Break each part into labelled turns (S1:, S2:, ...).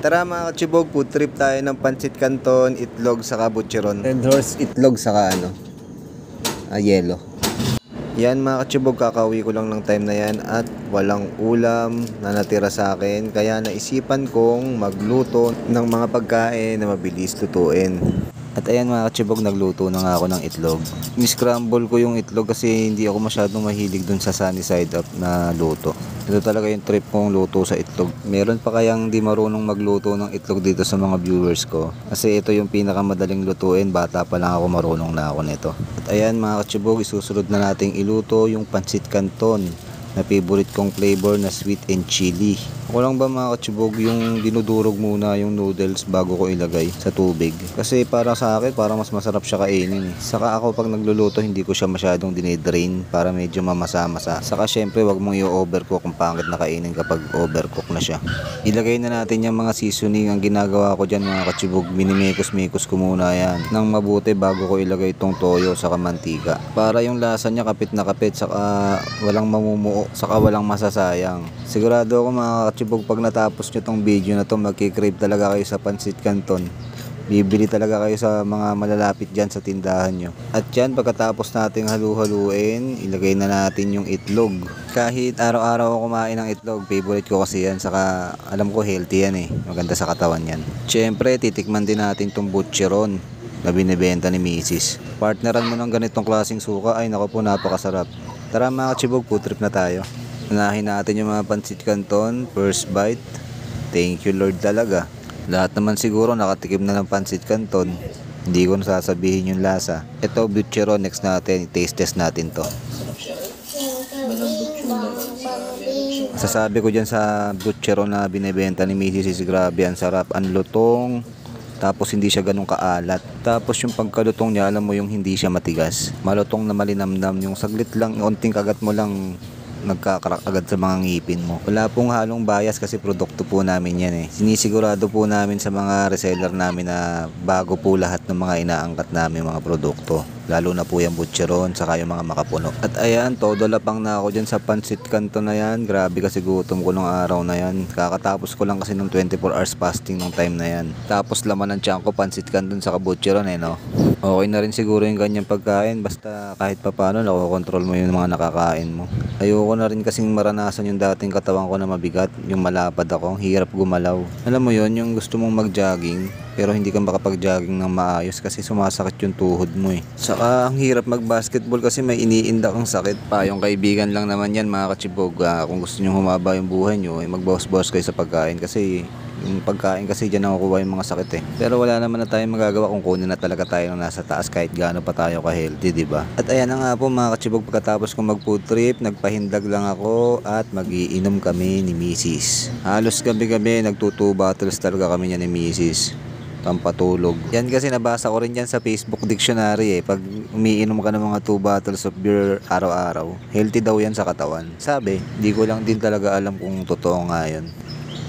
S1: Tara mga katsibog, food trip tayo ng pancit canton, itlog, saka butcheron. Red horse itlog, saka yelo. Yan mga katsibog, kakauwi ko lang ng time na yan at walang ulam na natira sa akin. Kaya naisipan kong magluto ng mga pagkain na mabilis lutuin. At ayan mga katsibog, nagluto na nga ako ng itlog. Ni-scramble ko yung itlog kasi hindi ako masyadong mahilig dun sa sunny side up na luto. Ito talaga yung trip kong luto sa itlog. Meron pa kayang di marunong magluto ng itlog dito sa mga viewers ko? Kasi ito yung pinakamadaling lutuin, bata pa lang ako, marunong na ako nito. At ayan mga katsibog, isusunod na nating iluto yung pancit canton na favorite kong flavor na sweet and chili. Ako lang ba mga katsibog yung dinudurog muna yung noodles bago ko ilagay sa tubig. Kasi para sa akin, para mas masarap siya kainin. Saka ako pag nagluluto, hindi ko siya masyadong dinidrain para medyo mamasa-masa. Saka syempre wag mong i-overcook kung pangit na kainin kapag overcook na siya. Ilagay na natin yung mga seasoning. Ang ginagawa ko dyan mga katsibog, minimekos-mekos ko muna yan nang mabuti bago ko ilagay itong toyo saka mantika. Para yung lasa niya kapit na kapit, saka walang mamumuo, saka walang masasayang. Sigurado ako mga katsibog, pag natapos nyo tong video na to, magkikrave talaga kayo sa pancit canton. Bibili talaga kayo sa mga malalapit dyan sa tindahan nyo. At yan, pagkatapos nating halu-haluin, ilagay na natin yung itlog. Kahit araw-araw ako kumain ng itlog, favorite ko kasi yan. Saka alam ko healthy yan eh, maganda sa katawan yan. Siyempre, titikman din natin tong butcheron na binibenta ni Mrs. Partneran mo ng ganitong klaseng suka, ay naku po, napakasarap. Tara mga katsibog, food trip na tayo. Unahin natin yung mga pancit canton, first bite. Thank you Lord talaga. Lahat naman siguro nakatikim na ng pancit canton. Hindi ko nasasabihin yung lasa. Ito butcheron, next natin, taste test natin to. Sasabi ko dyan sa butcheron na binibenta ni Mrs. is grabe, ang sarap, ang lutong. Tapos hindi siya ganun kaalat. Tapos yung pagkalutong niya, alam mo yung hindi siya matigas. Malutong na malinamnam, yung saglit lang, onting kagat mo lang, nagkakarak agad sa mga ngipin mo. Wala pong halong bias kasi produkto po namin yan eh. Sinisigurado po namin sa mga reseller namin na bago po lahat ng mga inaangkat namin mga produkto. Lalo na po yung butcheron, saka yung mga makapuno. At ayan, todo lapang na ako dyan sa pancit canton na yan. Grabe kasi gutom ko nung araw na yan. Kakatapos ko lang kasi ng 24 hours fasting nung time na yan. Tapos laman ng tiyan ko, pancit canton saka butcheron eh no. Okay na rin siguro yung ganyang pagkain, basta kahit papano nakokontrol mo yung mga nakakain mo. Ayoko na rin kasing maranasan yung dating katawan ko na mabigat, yung malapad ako, hirap gumalaw. Alam mo yon, yung gusto mong mag-jogging pero hindi ka makapag-jogging ng maayos kasi sumasakit yung tuhod mo eh. Saka ang hirap mag-basketball kasi may iniinda kang sakit pa. Yung kaibigan lang naman yan mga katsibog. Kung gusto nyo humaba yung buhay nyo, magbawas-bawas kayo sa pagkain kasi yung pagkain kasi dyan nakukuha yung mga sakit eh. Pero wala naman na tayong magagawa kung kunin na talaga tayo ng nasa taas kahit gaano pa tayo ka-healthy, diba? At ayan na nga po mga katsibog, pagkatapos kong mag-food trip, nagpahindag lang ako at magiinom kami ni Mrs. Halos gabi-gabi, nag-2 bottles talaga kami niya ni Mrs. Pampatulog. Yan kasi nabasa ko rin yan sa Facebook dictionary eh. Pag umiinom ka ng mga 2 bottles of beer araw-araw, healthy daw yan sa katawan. Sabi, di ko lang din talaga alam kung totoo nga yun.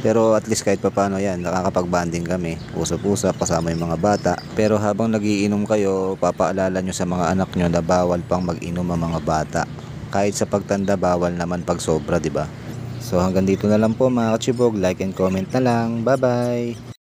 S1: Pero at least kahit papano yan, nakakapag-banding kami. Usap-usap, kasama yung mga bata. Pero habang nagiinom kayo, papaalala nyo sa mga anak nyo na bawal pang mag-inom ang mga bata. Kahit sa pagtanda, bawal naman pag sobra, diba? So hanggang dito na lang po mga katsibog. Like and comment na lang. Bye-bye!